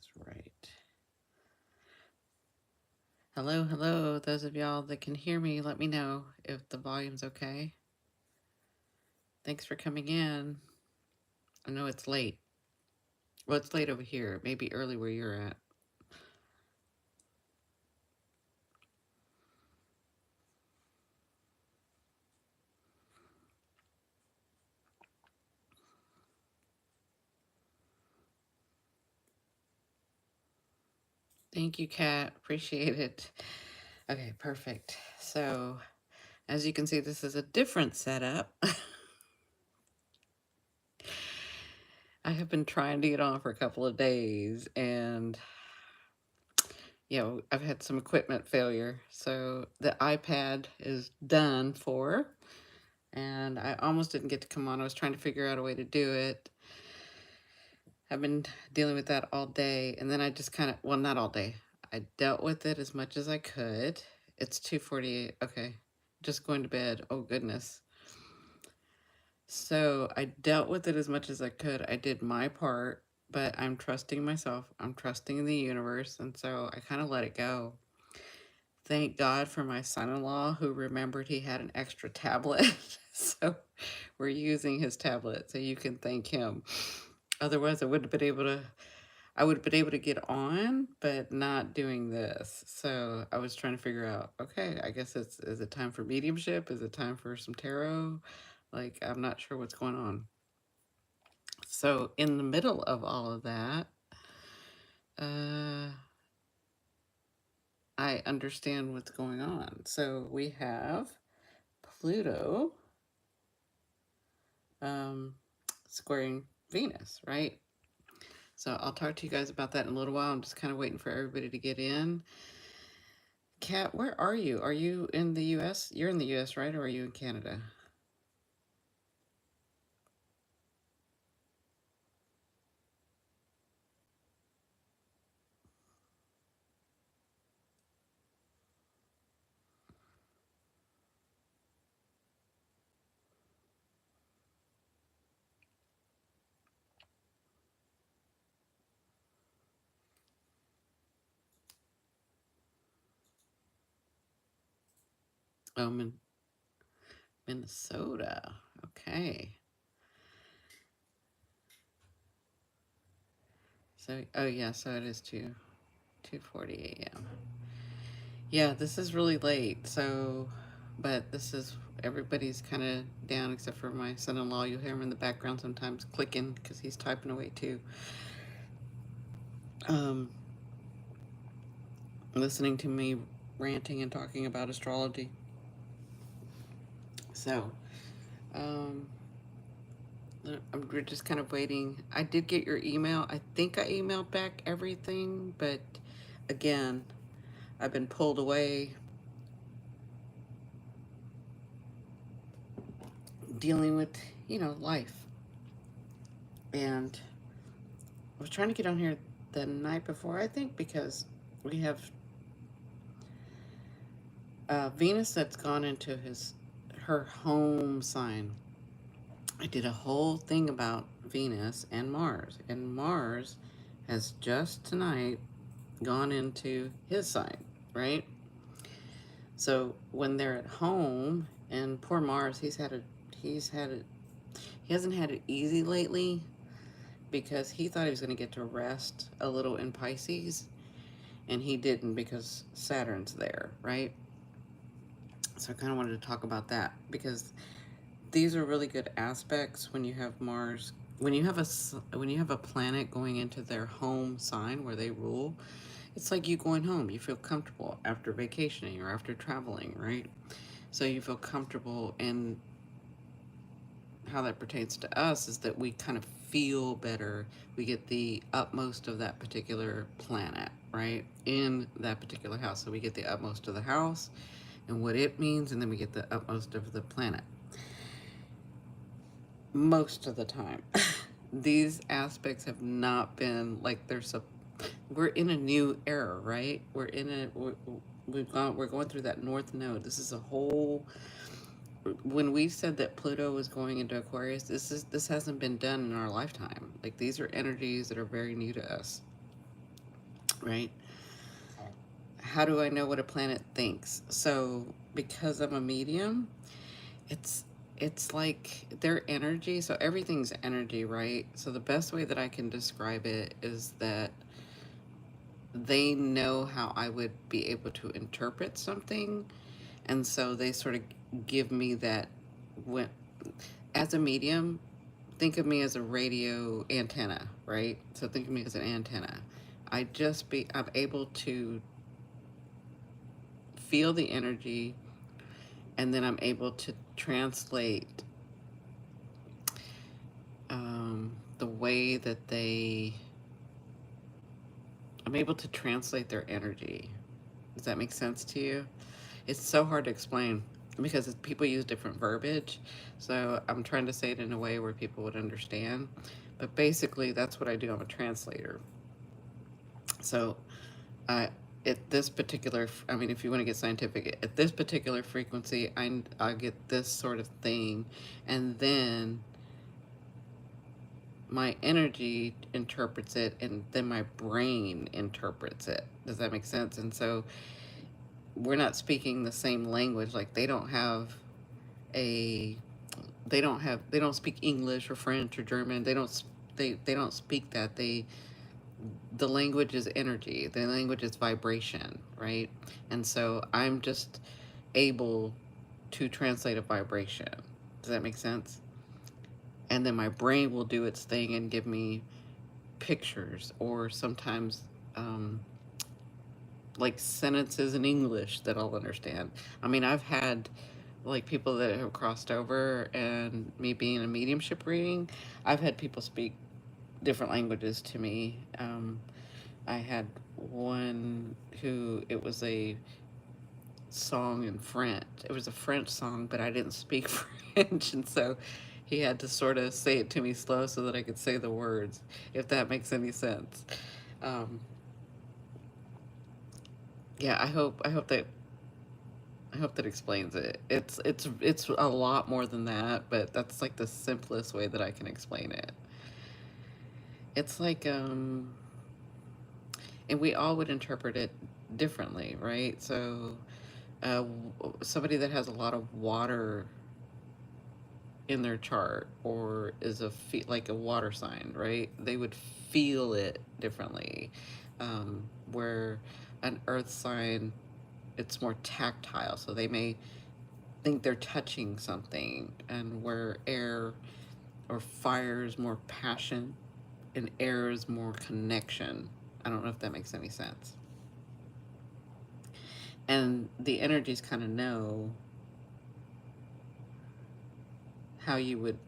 That's right. Hello, hello. Those of y'all that can hear me, let me know if the volume's okay. Thanks for coming in. I know it's late. Well, it's late over here. Maybe early where you're at. Thank you, Kat. Appreciate it. Okay, perfect. So, as you can see, this is a different setup. I have been trying to get on for a couple of days, and I've had some equipment failure. So the iPad is done for, and I almost didn't get to come on. I was trying to figure out a way to do it. I've been dealing with that all day, and then I just kind of, well, not all day. I dealt with it as much as I could. It's 2:48. Okay. Just going to bed. Oh, goodness. So I dealt with it as much as I could. I did my part, but I'm trusting myself. I'm trusting the universe, and so I kind of let it go. Thank God for my son-in-law who remembered he had an extra tablet. So we're using his tablet, so you can thank him. Otherwise, I would have been able to get on, but not doing this. So I was trying to figure out, okay, I guess is it time for mediumship? Is it time for some tarot? Like, I'm not sure what's going on. So in the middle of all of that, uh, I understand what's going on. So we have Pluto squaring Venus, right? So I'll talk to you guys about that in a little while. I'm just kind of waiting for everybody to get in. Kat, where are you? Are you in the US? You're in the US, right? Or are you in Canada? Oh, Minnesota. Okay. So, oh yeah, so it is 2:40 a.m. Yeah, this is really late. So, but this is everybody's kind of down except for my son-in-law. You'll hear him in the background sometimes clicking because he's typing away too. Um, Listening to me ranting and talking about astrology. So, um, we're just kind of waiting. I did get your email. I think I emailed back everything, but again, I've been pulled away dealing with, life. And I was trying to get on here the night before, I think, because we have Venus that's gone into her home sign. I did a whole thing about Venus and Mars has just tonight gone into his sign, right? So when they're at home, and poor Mars, he's had it, he hasn't had it easy lately because he thought he was going to get to rest a little in Pisces, and he didn't because Saturn's there, right? So I kind of wanted to talk about that because these are really good aspects when you have Mars, when you have a planet going into their home sign where they rule. It's like you going home. You feel comfortable after vacationing or after traveling, right? So you feel comfortable, and how that pertains to us is that we kind of feel better. We get the utmost of that particular planet, right? In that particular house. So we get the utmost of the house and what it means, and then we get the utmost of the planet. Most of the time. These aspects have not been like we're in a new era, right? We're going through that north node. This is a whole, when we said that Pluto was going into Aquarius, this hasn't been done in our lifetime. Like, these are energies that are very new to us. right? How do I know what a planet thinks? So because I'm a medium, it's it's like their energy. So everything's energy, right? So the best way that I can describe it is that they know how I would be able to interpret something, and so they sort of give me that. When as a medium, think of me as a radio antenna, right? So think of me as an antenna. I'm able to feel the energy, and then I'm able to translate the way that I'm able to translate their energy. Does that make sense to you? It's so hard to explain because people use different verbiage. So I'm trying to say it in a way where people would understand. But basically, that's what I do. I'm a translator. So I, at this particular, I mean, if you want to get scientific, at this particular frequency, I get this sort of thing. And then my energy interprets it, and then my brain interprets it. Does that make sense? And so we're not speaking the same language. Like a they don't speak English or French or German. They don't speak that. The language is energy. The language is vibration, right? And so I'm just able to translate a vibration. Does that make sense? And then my brain will do its thing and give me pictures, or sometimes um, like sentences in English that I'll understand. I mean, I've had like people that have crossed over, and me being a mediumship reading, I've had people speak different languages to me. I had one who it was a song in French. It was a French song, but I didn't speak French, and so he had to sort of say it to me slow so that I could say the words, if that makes any sense. Um, yeah, I hope that explains it. It's a lot more than that, but that's like the simplest way that I can explain it. It's like and we all would interpret it differently, right? So somebody that has a lot of water in their chart, or is like a water sign, right? They would feel it differently. Where an earth sign, it's more tactile, so they may think they're touching something, and where air or fire is more passion and air is more connection. I don't know if that makes any sense. And the energies kind of know how you would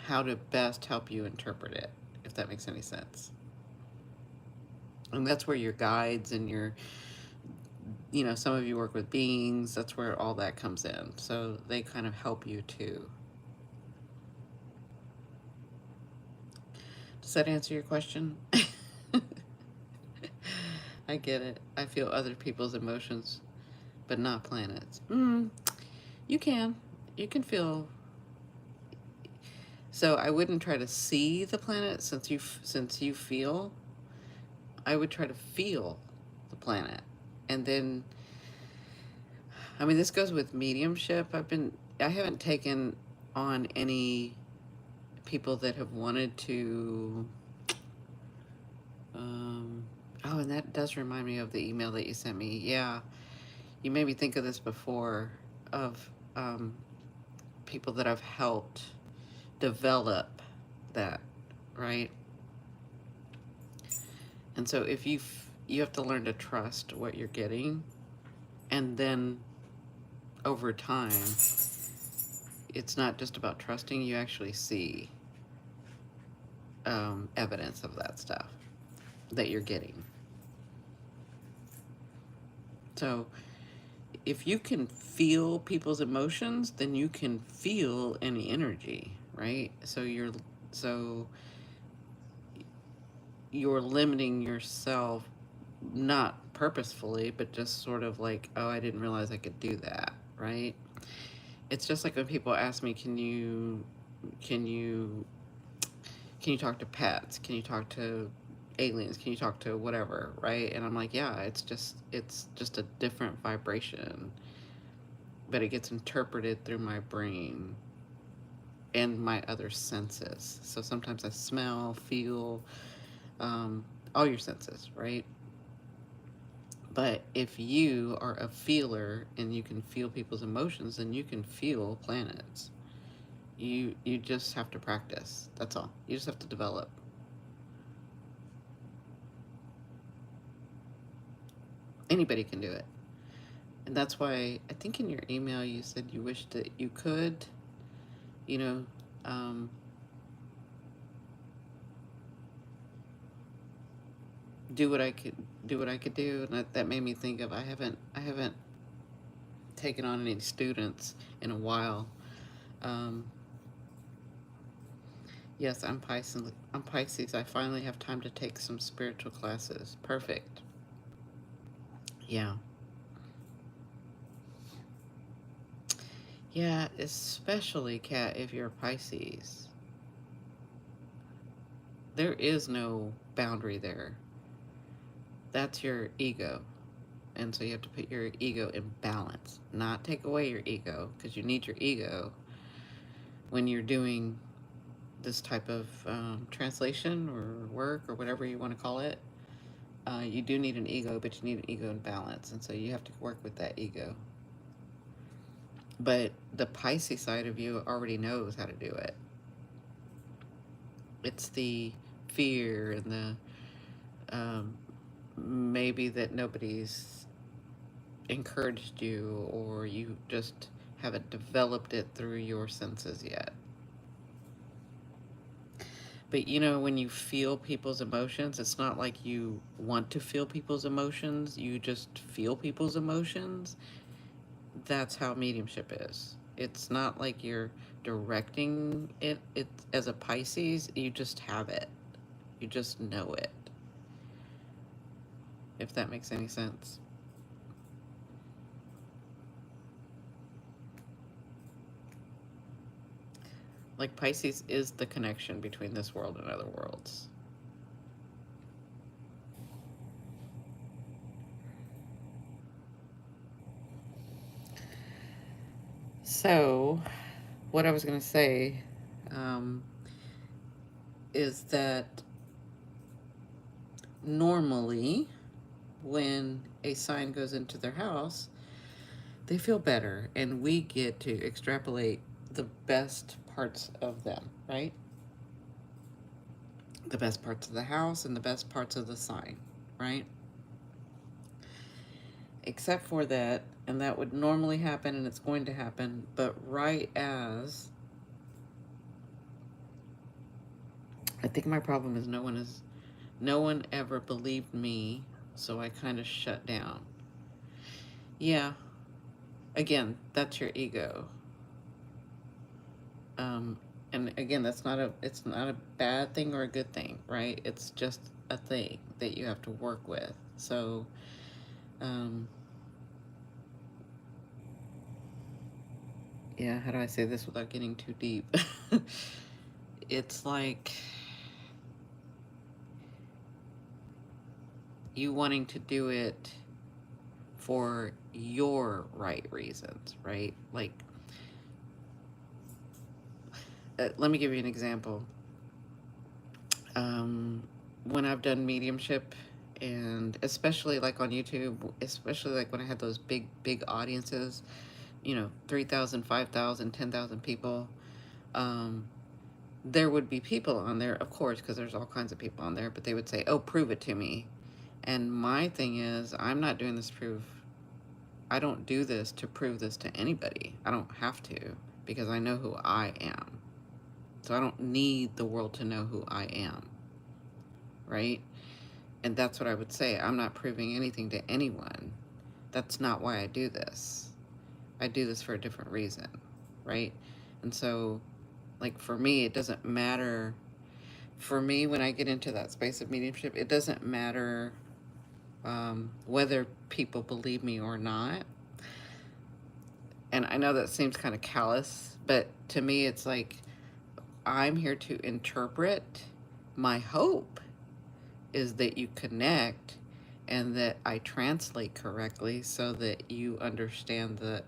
how to best help you interpret it, if that makes any sense. And that's where your guides and some of you work with beings, that's where all that comes in. So they kind of help you too. Does that answer your question? I get it. I feel other people's emotions, but not planets. You can. You can feel. So I wouldn't try to see the planet since you feel. I would try to feel the planet, and then I mean this goes with mediumship. I haven't taken on any people that have wanted to. Oh, and that does remind me of the email that you sent me. Yeah, you made me think of this before, of people that I've helped develop that, right? And so if you have to learn to trust what you're getting, and then over time, it's not just about trusting. You actually see evidence of that stuff that you're getting. So if you can feel people's emotions, then you can feel any energy, right? So you're limiting yourself, not purposefully, but just sort of like, oh, I didn't realize I could do that, right? It's just like when people ask me, can you can you talk to pets? Can you talk to aliens? Can you talk to whatever, right? And I'm like, yeah, it's just a different vibration, but it gets interpreted through my brain and my other senses. So sometimes I smell, feel, um, all your senses, right? But if you are a feeler and you can feel people's emotions, then you can feel planets. You just have to practice. That's all. You just have to develop. Anybody can do it. And that's why I think in your email you said you wish that you could, you know, um, do what I could do, and that made me think of I haven't taken on any students in a while. Um, yes, I'm Pisces. I'm Pisces. I finally have time to take some spiritual classes. Perfect. Yeah. Yeah, especially Kat, if you're a Pisces, there is no boundary there. That's your ego. And so you have to put your ego in balance, not take away your ego, because you need your ego when you're doing this type of translation or work or whatever you want to call it. You do need an ego, but you need an ego in balance. And so you have to work with that ego. But the Pisces side of you already knows how to do it. It's the fear and the maybe that nobody's encouraged you, or you just haven't developed it through your senses yet. But when you feel people's emotions, it's not like you want to feel people's emotions, you just feel people's emotions. That's how mediumship is. It's not like you're directing it as a Pisces, you just have it. You just know it. If that makes any sense. Like Pisces is the connection between this world and other worlds. So, what I was going to say um, is that normally, when a sign goes into their house, they feel better, and we get to extrapolate the best parts of them, right? The best parts of the house and the best parts of the sign, right? Except for that, and that would normally happen and it's going to happen, but right as I think my problem is no one ever believed me, so I kind of shut down. Yeah, again, that's your ego. Um, and again, it's not a bad thing or a good thing, right? It's just a thing that you have to work with. So, um, yeah, how do I say this without getting too deep? It's like you wanting to do it for your right reasons, right? Like, let me give you an example. Um, when I've done mediumship, and especially like on YouTube, especially like when I had those big audiences, 3,000, 5,000, 10,000 people, um, there would be people on there, of course, because there's all kinds of people on there, but they would say, oh, prove it to me. And my thing is, I'm not doing this to prove, I don't do this to prove this to anybody. I don't have to, because I know who I am. So I don't need the world to know who I am, right? And that's what I would say. I'm not proving anything to anyone. That's not why I do this. I do this for a different reason, right? And so, like, for me, it doesn't matter. For me, when I get into that space of mediumship, it doesn't matter whether people believe me or not. And I know that seems kind of callous, but to me, it's like I'm here to interpret. My hope is that you connect and that I translate correctly so that you understand that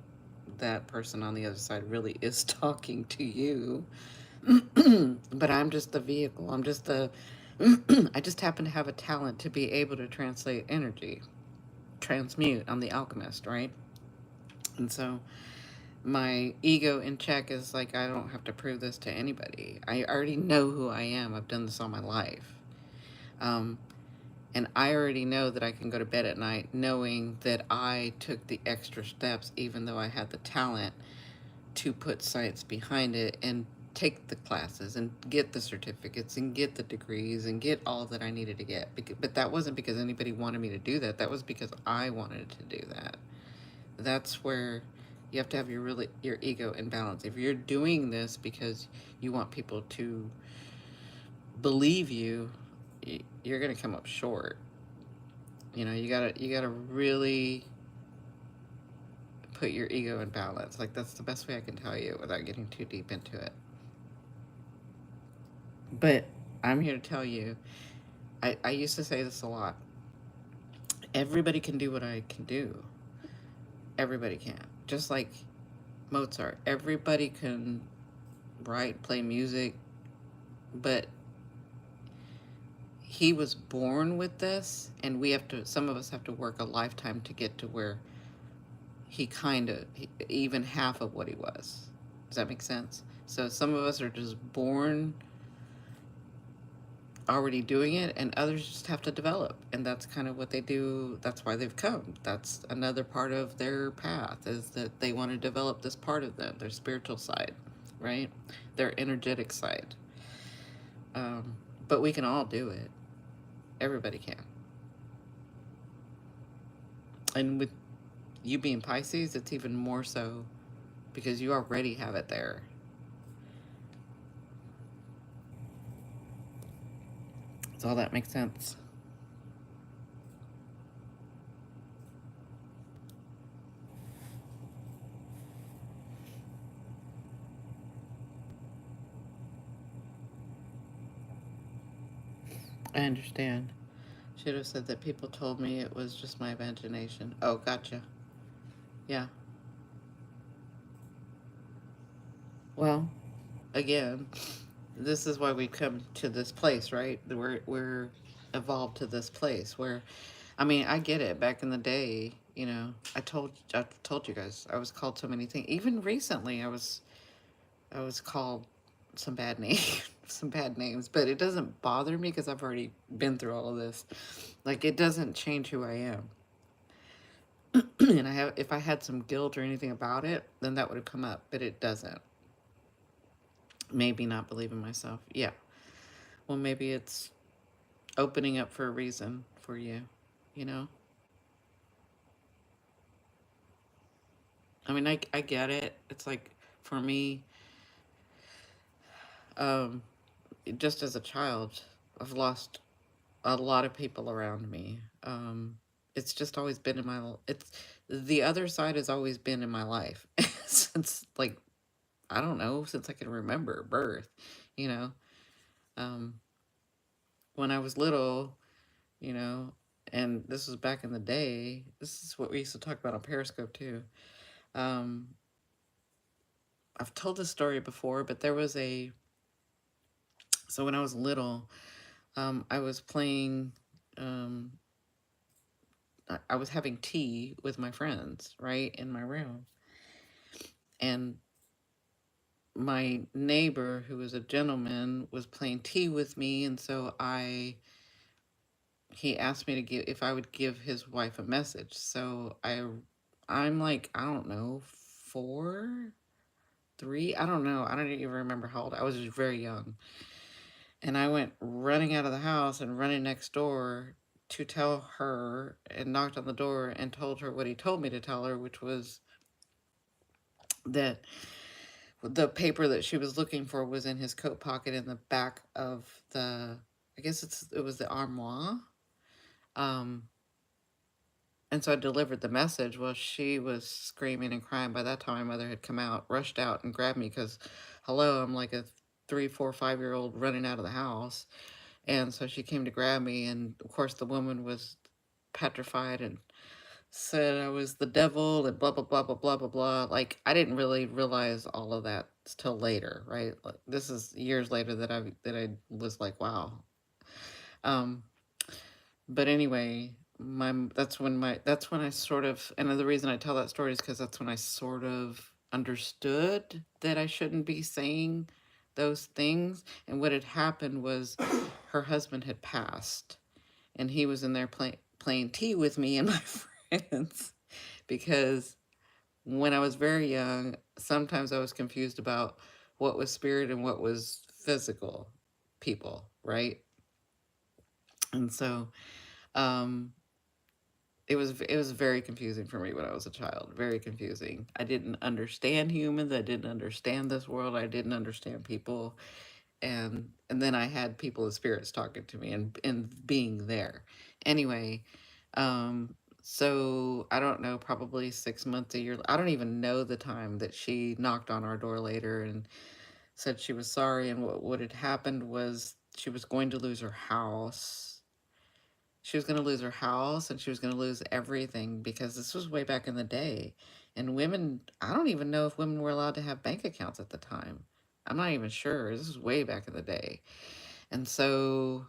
that person on the other side really is talking to you. But I'm just the vehicle. I'm just the I just happen to have a talent to be able to translate energy, transmute. I'm the alchemist, right? And so my ego in check is like, I don't have to prove this to anybody. I already know who I am. I've done this all my life. Um, and I already know that I can go to bed at night knowing that I took the extra steps, even though I had the talent to put science behind it and take the classes and get the certificates and get the degrees and get all that I needed to get. But that wasn't because anybody wanted me to do that. That was because I wanted to do that. That's where you have to have your ego in balance. If you're doing this because you want people to believe you, you're going to come up short. You know, you gotta really put your ego in balance. Like, that's the best way I can tell you without getting too deep into it. But I'm here to tell you, I used to say this a lot. Everybody can do what I can do. Everybody can. Just like Mozart. Everybody can write, play music, but he was born with this, and some of us have to work a lifetime to get to where he kind of, even half of what he was. Does that make sense? So some of us are just born already doing it, and others just have to develop, and that's kind of what they do. That's why they've come. That's another part of their path, is that they want to develop this part of them, their spiritual side, right? Their energetic side. um, but we can all do it. Everybody can. And with you being Pisces, it's even more so because you already have it there. Does all that make sense? I understand. Should have said that people told me it was just my imagination. Oh, gotcha. Yeah. Well, again, this is why we come to this place, right? We're evolved to this place where, I mean, I get it. Back in the day, I told you guys I was called so many things. Even recently, I was called some bad names, some bad names, but it doesn't bother me because I've already been through all of this. Like, it doesn't change who I am. And if I had some guilt or anything about it, then that would have come up, but it doesn't. Maybe not believe in myself. Yeah. Well, maybe it's opening up for a reason for you, you know? I mean, I get it. It's like, for me, um, just as a child, I've lost a lot of people around me. It's just always been in it's the other side has always been in my life since, like, I don't know, since I can remember birth, you know. Um, when I was little, you know, and this was back in the day. This is what we used to talk about on Periscope too. Um, I've told this story before, but there was a so when I was little, I was playing. Um, I was having tea with my friends, right, in my room, and my neighbor, who was a gentleman, was playing tea with me, and so he asked me to give if I would give his wife a message. So I'm like, I don't know, 4, 3, I don't know. I don't even remember how old. I was just very young. And I went running out of the house and running next door to tell her, and knocked on the door and told her what he told me to tell her, which was that the paper that she was looking for was in his coat pocket in the back of I guess it was the armoire. Um, and so I delivered the message. Well, she was screaming and crying. By that time, my mother had come out, rushed out, and grabbed me because, hello, I'm like a 3, 4, 5-year old running out of the house. And so she came to grab me, and of course the woman was petrified and said I was the devil and blah blah blah blah blah blah blah. Like I didn't really realize all of that till later, right? Like, this is years later that I was like, wow. Um, but anyway, my that's when I sort of, and the reason I tell that story is because that's when I sort of understood that I shouldn't be saying those things. And what had happened was her husband had passed, and he was in there playing tea with me and my friends because when I was very young, sometimes I was confused about what was spirit and what was physical people, right? And so um, it was very confusing for me when I was a child. Very confusing. I didn't understand humans. I didn't understand this world. I didn't understand people. And then I had people as spirits talking to me and being there. Anyway, so I don't know, probably 6 months, a year. I don't even know the time that she knocked on our door later and said she was sorry. And what had happened was she was going to lose her house. She was going to lose her house and she was going to lose everything because this was way back in the day. And women, I don't even know if women were allowed to have bank accounts at the time. I'm not even sure. This was way back in the day. And so,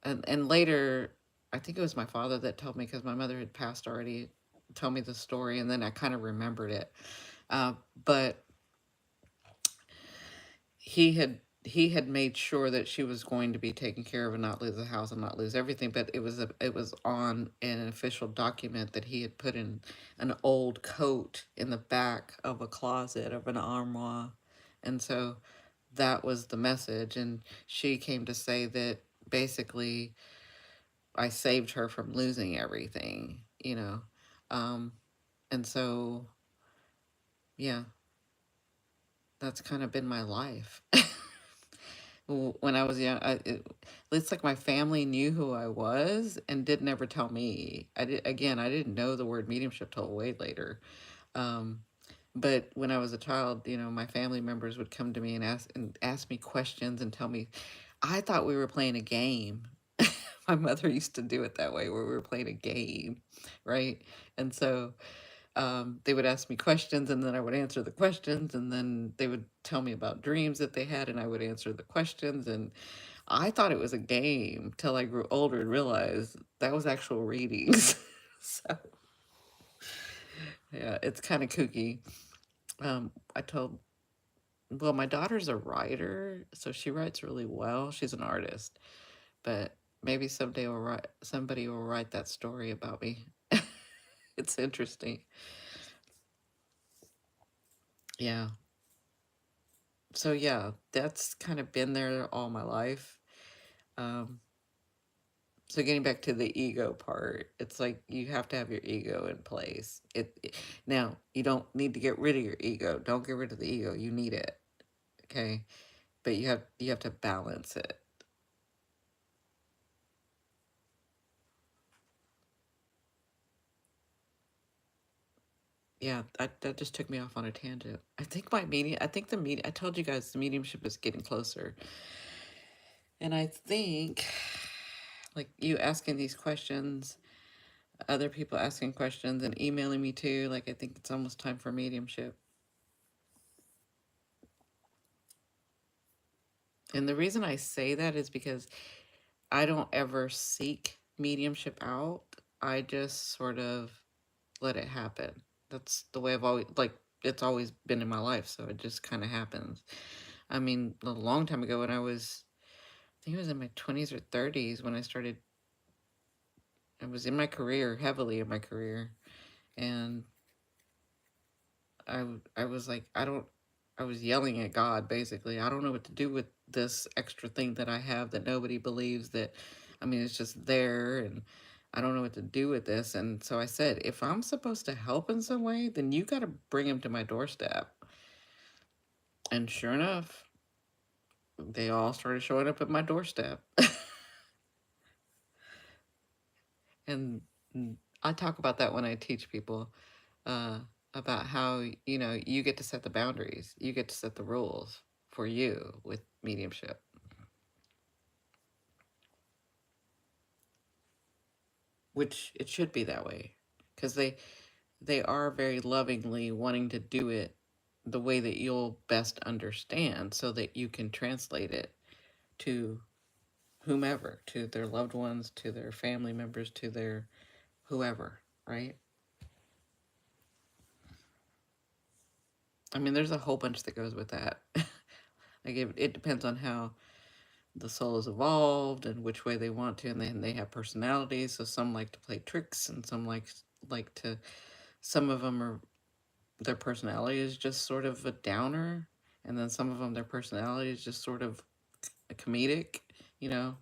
and later, I think it was my father that told me because my mother had passed already, told me the story, and then I kind of remembered it. But he had made sure that she was going to be taken care of and not lose the house and not lose everything. But it was on an official document that he had put in an old coat in the back of a closet of an armoire, and so that was the message. And she came to say that basically I saved her from losing everything, um, and so yeah, that's kind of been my life. When I was young, it's like my family knew who I was and did never tell me. I didn't know the word mediumship till way later. Um, but when I was a child, my family members would come to me and ask me questions and tell me. I thought we were playing a game. My mother used to do it that way, where we were playing a game, right? And so they would ask me questions, and then I would answer the questions, and then they would tell me about dreams that they had, and I would answer the questions. And I thought it was a game till I grew older and realized that was actual readings. So yeah, it's kind of kooky. I told, well, my daughter's a writer, so she writes really well. She's an artist, but maybe somebody will write that story about me. It's interesting. Yeah. So yeah, that's kind of been there all my life. Um, so getting back to the ego part, it's like you have to have your ego in place. Now you don't need to get rid of your ego. Don't get rid of the ego. You need it, okay? But you have to balance it. Yeah, that just took me off on a tangent. I think I told you guys the mediumship is getting closer, and I think like you asking these questions, other people asking questions and emailing me too. Like I think it's almost time for mediumship. And the reason I say that is because I don't ever seek mediumship out. I just sort of let it happen. That's the way I've always, like, it's always been in my life. So it just kind of happens. I mean, a long time ago when I think it was in my 20s or 30s when I was in my career, heavily in my career. And I was like, I was yelling at God basically. I don't know what to do with this extra thing that I have that nobody believes that. I mean, it's just there, and I don't know what to do with this. And so I said, if I'm supposed to help in some way, then you got to bring him to my doorstep. And sure enough, they all started showing up at my doorstep. And I talk about that when I teach people uh, about how you get to set the boundaries, you get to set the rules for you with mediumship. which it should be that way, because they are very lovingly wanting to do it the way that you'll best understand, so that you can translate it to whomever, to their loved ones, to their family members, to their whoever, right? I mean, there's a whole bunch that goes with that. Like it depends on how the soul is evolved and which way they want to, and then they have personalities. So some like to play tricks, and some like to. Some of them are their personality is just sort of a downer, and then some of them their personality is just sort of a comedic, you know.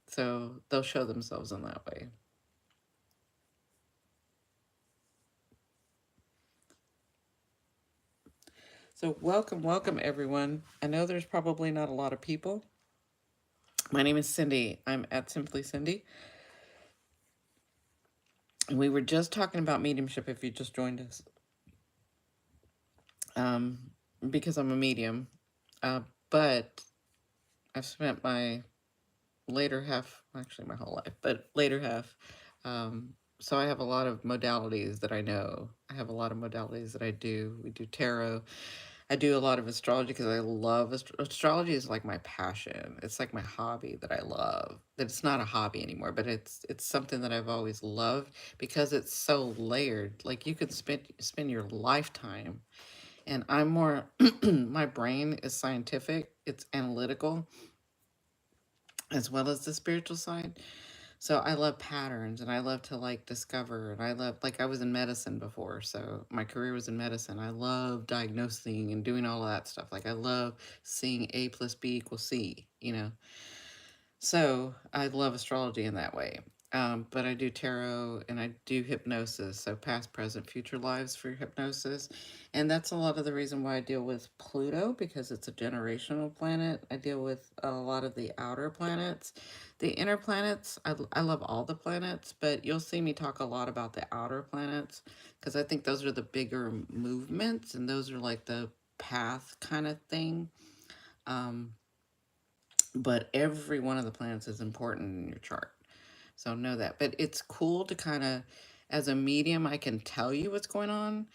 So they'll show themselves in that way. So welcome, welcome everyone. I know there's probably not a lot of people. My name is Cindy. I'm at Simply Cindy. And we were just talking about mediumship if you just joined us. Um, because I'm a medium. But I've spent my later half, actually my whole life, but later half. So I have a lot of modalities that I know. I have a lot of modalities that I do. We do tarot. I do a lot of astrology because I love astrology is like my passion. It's like my hobby that I love. It's not a hobby anymore, but it's something that I've always loved because it's so layered. Like you could spend your lifetime, and I'm more my brain is scientific, it's analytical as well as the spiritual side. So I love patterns, and I love to like discover, and I love, like, I was in medicine before, so my career was in medicine. I love diagnosing and doing all of that stuff. Like I love seeing A plus B equals C, you know. So I love astrology in that way. But I do tarot and I do hypnosis, so past, present, future lives for hypnosis. And that's a lot of the reason why I deal with Pluto, because it's a generational planet. I deal with a lot of the outer planets. The inner planets, I love all the planets, but you'll see me talk a lot about the outer planets because I think those are the bigger movements, and those are like the path kind of thing. Um, but every one of the planets is important in your chart. So know that. But it's cool to kind of, as a medium, I can tell you what's going on.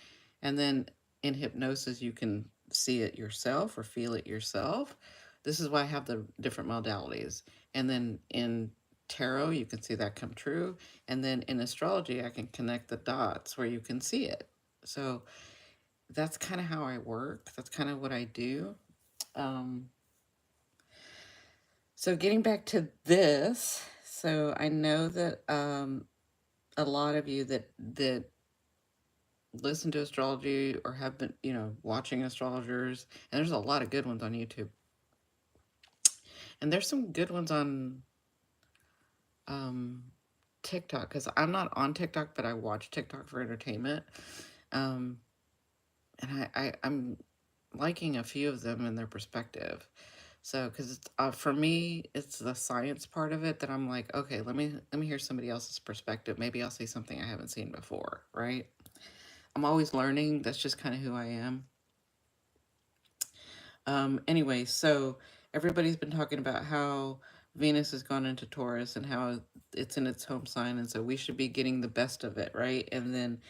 And then in hypnosis, you can see it yourself or feel it yourself. This is why I have the different modalities. And then in tarot, you can see that come true. And then in astrology, I can connect the dots where you can see it. So that's kind of how I work. That's kind of what I do. Um, So getting back to this, so I know that a lot of you that listen to astrology or have been, you know, watching astrologers, and there's a lot of good ones on YouTube, and there's some good ones on um, TikTok, because I'm not on TikTok, but I watch TikTok for entertainment, um, and I'm liking a few of them and their perspective. So, because it's for me, it's the science part of it that I'm like, okay, let me hear somebody else's perspective. Maybe I'll see something I haven't seen before, right? I'm always learning. That's just kind of who I am. Anyway, so everybody's been talking about how Venus has gone into Taurus and how it's in its home sign, and so we should be getting the best of it, right? And then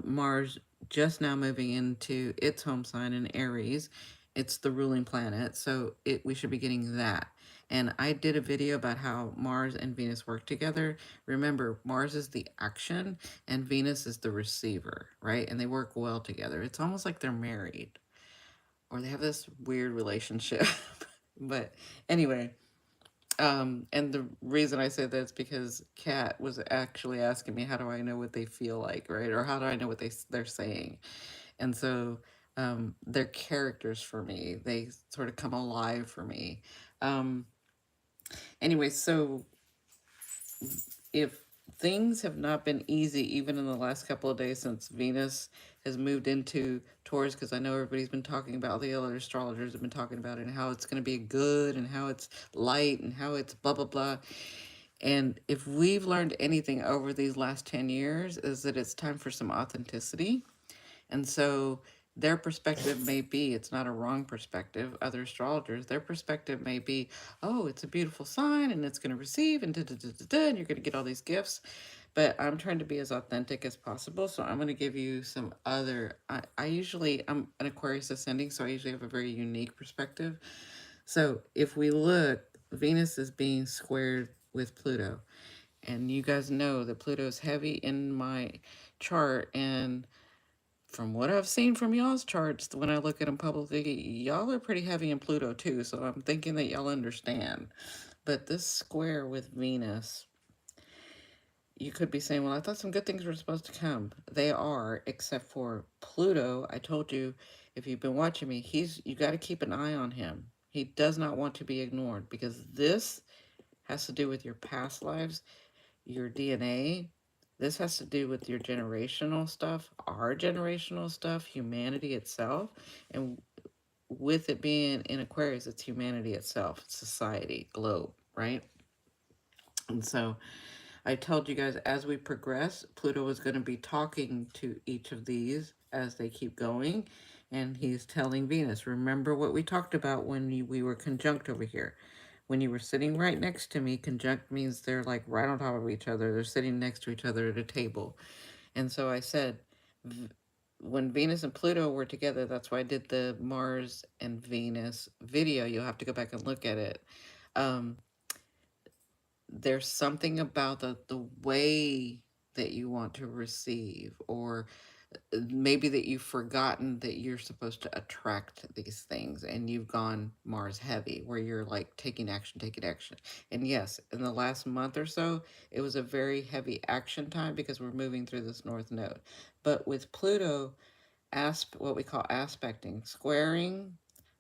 Mars just now moving into its home sign in Aries. It's the ruling planet, so we should be getting that. And I did a video about how Mars and Venus work together. Remember, Mars is the action and Venus is the receiver, right? And they work well together. It's almost like they're married, or they have this weird relationship. But anyway, and the reason I say that is because Kat was actually asking me, how do I know what they feel like, right? Or how do I know what they're saying? And so they're characters for me. They sort of come alive for me. Um, anyway, so if things have not been easy, even in the last couple of days since Venus has moved into Taurus, because I know everybody's been talking about, the other astrologers have been talking about it, and how it's going to be good, and how it's light, and how it's blah, blah, blah. And if we've learned anything over these last 10 years, is that it's time for some authenticity. And so their perspective may be, it's not a wrong perspective, other astrologers, their perspective may be, oh, it's a beautiful sign and it's going to receive and da, da, da, da, da, and you're going to get all these gifts. But I'm trying to be as authentic as possible. So I'm going to give you some other. I usually, I'm an Aquarius ascending, so I usually have a very unique perspective. So if we look, Venus is being squared with Pluto. And you guys know that Pluto is heavy in my chart. And from what I've seen from y'all's charts, when I look at them publicly, y'all are pretty heavy in Pluto too. So I'm thinking that y'all understand. But this square with Venus, you could be saying, well, I thought some good things were supposed to come. They are, except for Pluto. I told you, if you've been watching me, you got to keep an eye on him. He does not want to be ignored because this has to do with your past lives, your DNA. This has to do with your generational stuff, our generational stuff, humanity itself. And with it being in Aquarius, it's humanity itself, society, globe, right? And so I told you guys as we progress, Pluto is going to be talking to each of these as they keep going. And he's telling Venus, remember what we talked about when we were conjunct over here. When you were sitting right next to me, conjunct means they're like right on top of each other. They're sitting next to each other at a table. And so I said, when Venus and Pluto were together, that's why I did the Mars and Venus video. You'll have to go back and look at it. Um, there's something about the way that you want to receive, or maybe that you've forgotten that you're supposed to attract these things and you've gone Mars heavy where you're like taking action. And yes, in the last month or so, it was a very heavy action time because we're moving through this north node. But with Pluto, what we call aspecting, squaring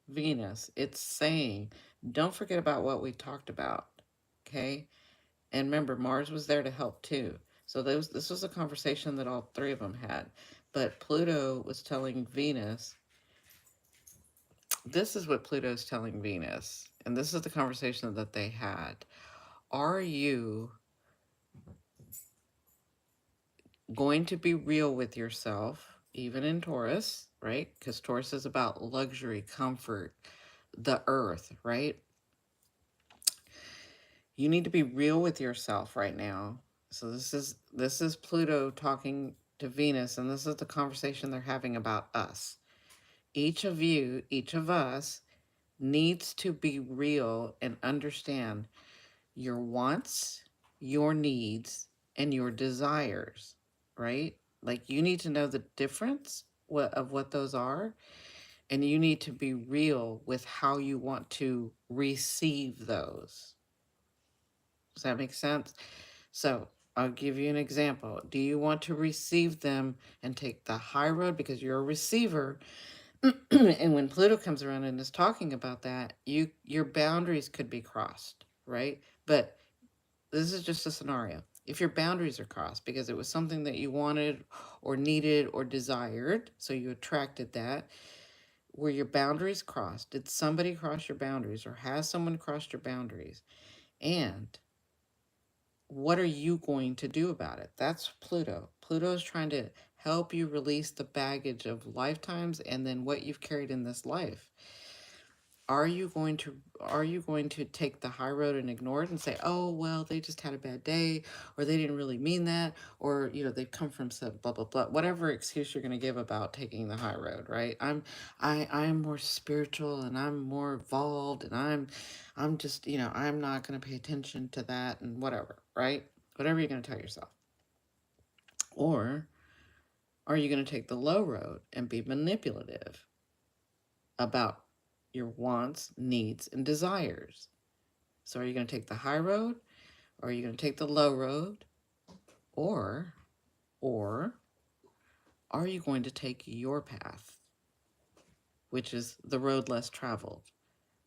Venus, it's saying, don't forget about what we talked about. Okay? And remember, Mars was there to help too. So this was a conversation that all three of them had. But Pluto was telling Venus, this is what Pluto's telling Venus. And this is the conversation that they had. Are you going to be real with yourself, even in Taurus, right? Because Taurus is about luxury, comfort, the earth, right? You need to be real with yourself right now. So this is Pluto talking to Venus, and this is the conversation they're having about us. Each of you, each of us needs to be real and understand your wants, your needs, and your desires, right? Like you need to know the difference of what those are, and you need to be real with how you want to receive those. Does that make sense? So I'll give you an example. Do you want to receive them and take the high road because you're a receiver? And when Pluto comes around and is talking about that, your boundaries could be crossed, right? But this is just a scenario. If your boundaries are crossed because it was something that you wanted or needed or desired, so you attracted that, were your boundaries crossed? Did somebody cross your boundaries or has someone crossed your boundaries? And what are you going to do about it? That's Pluto. Pluto is trying to help you release the baggage of lifetimes and then what you've carried in this life. Are you going to take the high road and ignore it and say, oh well, they just had a bad day, or they didn't really mean that, or they've come from some blah blah blah, whatever excuse you're going to give about taking the high road, right? I'm more spiritual and I'm more evolved and I'm just I'm not going to pay attention to that and whatever, right? Whatever you're going to tell yourself. Or are you going to take the low road and be manipulative about your wants, needs, and desires? So are you going to take the high road, or are you going to take the low road, or or are you going to take your path, which is the road less traveled,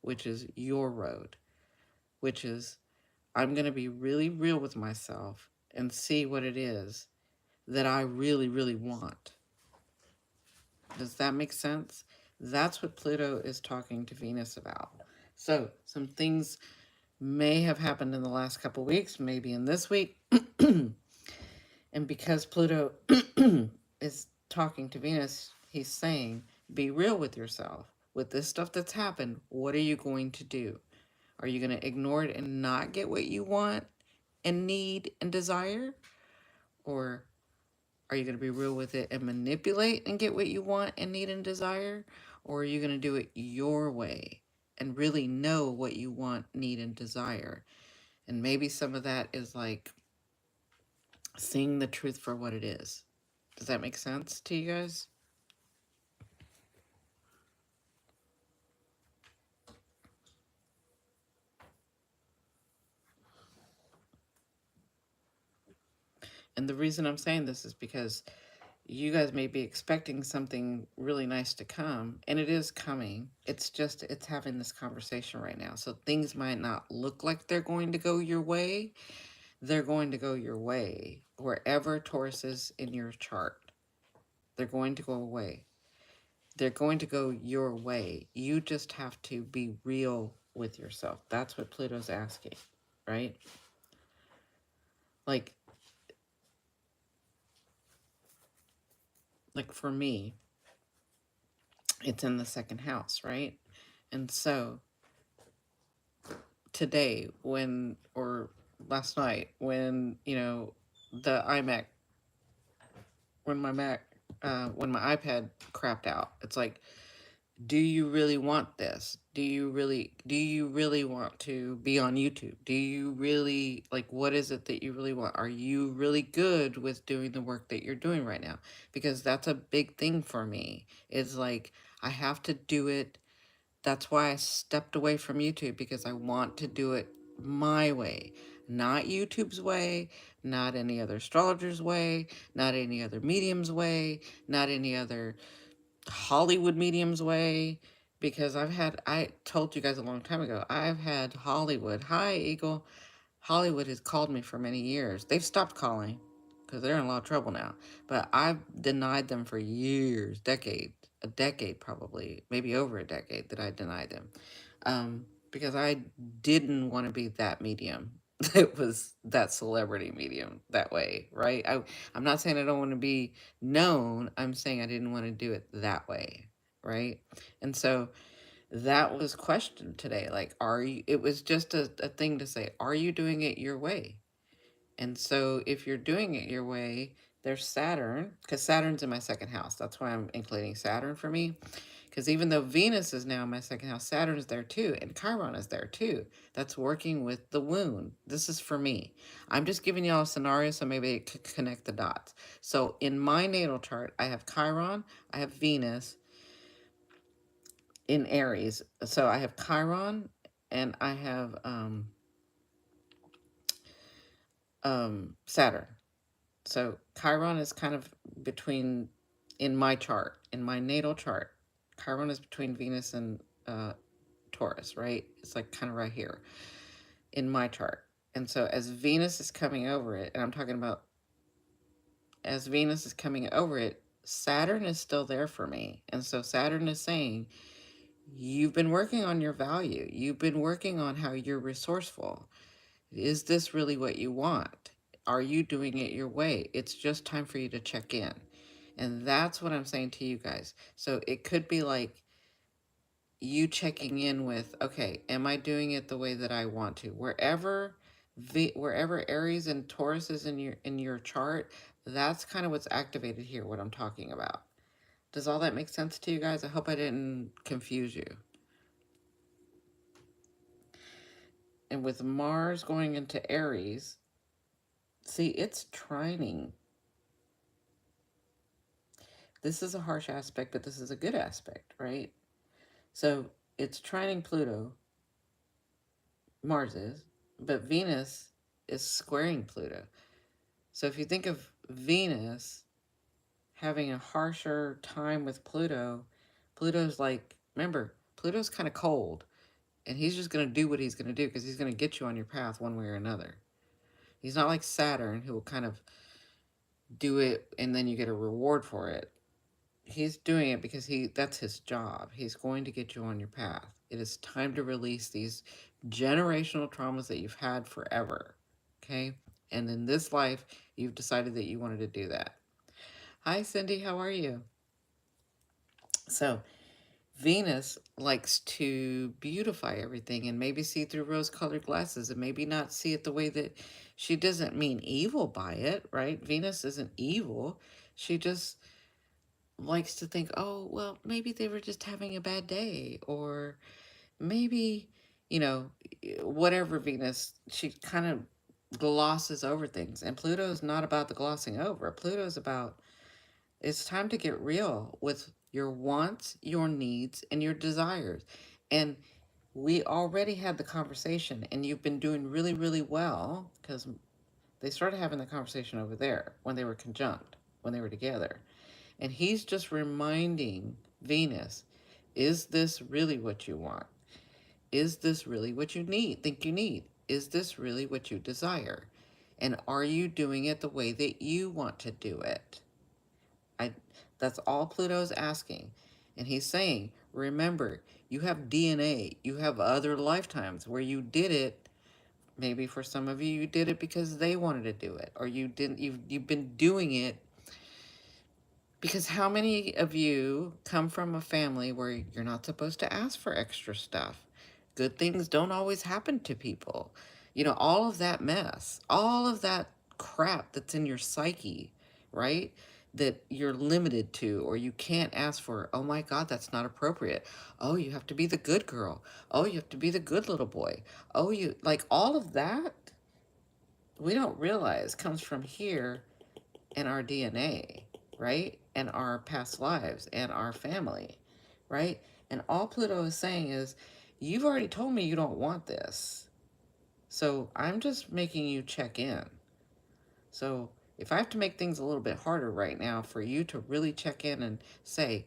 which is your road, which is I'm going to be really real with myself and see what it is that I really really want. Does that make sense? That's what Pluto is talking to Venus about. So, some things may have happened in the last couple weeks, maybe in this week. And because Pluto is talking to Venus, he's saying, be real with yourself. With this stuff that's happened, what are you going to do? Are you going to ignore it and not get what you want and need and desire? Or are you going to be real with it and manipulate and get what you want and need and desire? Or are you going to do it your way and really know what you want, need, and desire? And maybe some of that is like seeing the truth for what it is. Does that make sense to you guys? And the reason I'm saying this is because you guys may be expecting something really nice to come, and it is coming. It's just, it's having this conversation right now. So things might not look like they're going to go your way. They're going to go your way. Wherever Taurus is in your chart, they're going to go away. They're going to go your way. You just have to be real with yourself. That's what Pluto's asking, right? Like, like for me, it's in the second house, right? And so today, when, or last night, when, the iMac, when my Mac, when my iPad crapped out, it's like, do you really want this? Do you really want to be on YouTube? Do you really, like, what is it that you really want? Are you really good with doing the work that you're doing right now? Because that's a big thing for me. It's like, I have to do it. That's why I stepped away from YouTube, because I want to do it my way, not YouTube's way, not any other astrologer's way, not any other medium's way, not any other Hollywood medium's way. Because I told you guys a long time ago, I've had Hollywood. Hi, Eagle. Hollywood has called me for many years. They've stopped calling because they're in a lot of trouble now. But I've denied them for years, decades, a decade probably, maybe over a decade that I denied them. Because I didn't want to be that medium. It was that celebrity medium that way, right? I'm not saying I don't want to be known. I'm saying I didn't want to do it that way, right? And so that was questioned today. Like, are you, it was just a thing to say, are you doing it your way? And so if you're doing it your way, there's Saturn, because Saturn's in my second house. That's why I'm including Saturn for me. Because even though Venus is now in my second house, Saturn is there too, and Chiron is there too. That's working with the wound. This is for me. I'm just giving y'all a scenario so maybe it could connect the dots. So in my natal chart, I have Chiron, I have Venus in Aries. So I have Chiron and I have Saturn. So Chiron is kind of between, in my chart, in my natal chart, Chiron is between Venus and Taurus, right? It's like kind of right here in my chart. And so as Venus is coming over it, and I'm talking about as Venus is coming over it, Saturn is still there for me. And so Saturn is saying, you've been working on your value. You've been working on how you're resourceful. Is this really what you want? Are you doing it your way? It's just time for you to check in. And that's what I'm saying to you guys. So it could be like you checking in with, okay, am I doing it the way that I want to? Wherever Aries and Taurus is in your chart, that's kind of what's activated here, what I'm talking about. Does all that make sense to you guys? I hope I didn't confuse you. And with Mars going into Aries, see, it's trining. This is a harsh aspect, but this is a good aspect, right? So it's trining Pluto, Mars is, but Venus is squaring Pluto. So if you think of Venus having a harsher time with Pluto, Pluto's like, remember, Pluto's kind of cold, and he's just going to do what he's going to do because he's going to get you on your path one way or another. He's not like Saturn, who will kind of do it and then you get a reward for it. He's doing it because that's his job. He's going to get you on your path. It is time to release these generational traumas that you've had forever. Okay? And in this life, you've decided that you wanted to do that. Hi, Cindy. How are you? So, Venus likes to beautify everything and maybe see through rose-colored glasses and maybe not see it the way that she doesn't mean evil by it, right? Venus isn't evil. She just likes to think, oh, well, maybe they were just having a bad day, or maybe, you know, whatever Venus, she kind of glosses over things. And Pluto is not about the glossing over. Pluto is about it's time to get real with your wants, your needs, and your desires. And we already had the conversation, and you've been doing really, really well because they started having the conversation over there when they were conjunct, when they were together. And he's just reminding Venus, is this really what you want? Is this really what you need? Think you need? Is this really what you desire? And are you doing it the way that you want to do it? I that's all Pluto's asking. And he's saying, remember, you have DNA. You have other lifetimes where you did it. Maybe for some of you, you did it because they wanted to do it, or you didn't. You've been doing it because how many of you come from a family where you're not supposed to ask for extra stuff? Good things don't always happen to people. You know, all of that mess, all of that crap that's in your psyche, right? That you're limited to, or you can't ask for. Oh my God, that's not appropriate. Oh, you have to be the good girl. Oh, you have to be the good little boy. Oh, you like all of that we don't realize comes from here and our DNA, right? And our past lives and our family, right? And all Pluto is saying is, you've already told me you don't want this. So I'm just making you check in. So if I have to make things a little bit harder right now for you to really check in and say,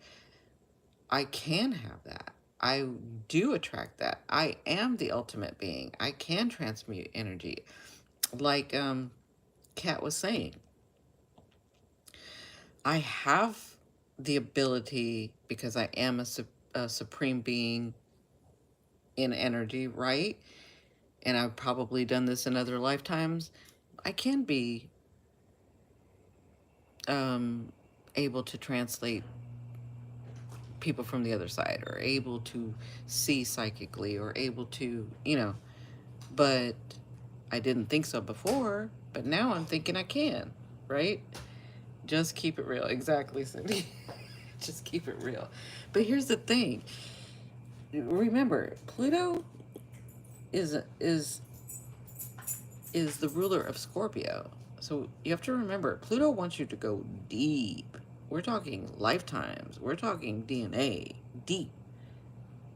I can have that. I do attract that. I am the ultimate being. I can transmute energy. Like Kat was saying, I have the ability because I am a supreme being in energy, right? And I've probably done this in other lifetimes. I can be um, able to translate people from the other side, or able to see psychically, or able to, but I didn't think so before, but now I'm thinking I can, right? Just keep it real. Exactly, Cindy. Just keep it real. But here's the thing. Remember, Pluto is is is the ruler of Scorpio. So you have to remember, Pluto wants you to go deep. We're talking lifetimes. We're talking DNA. Deep,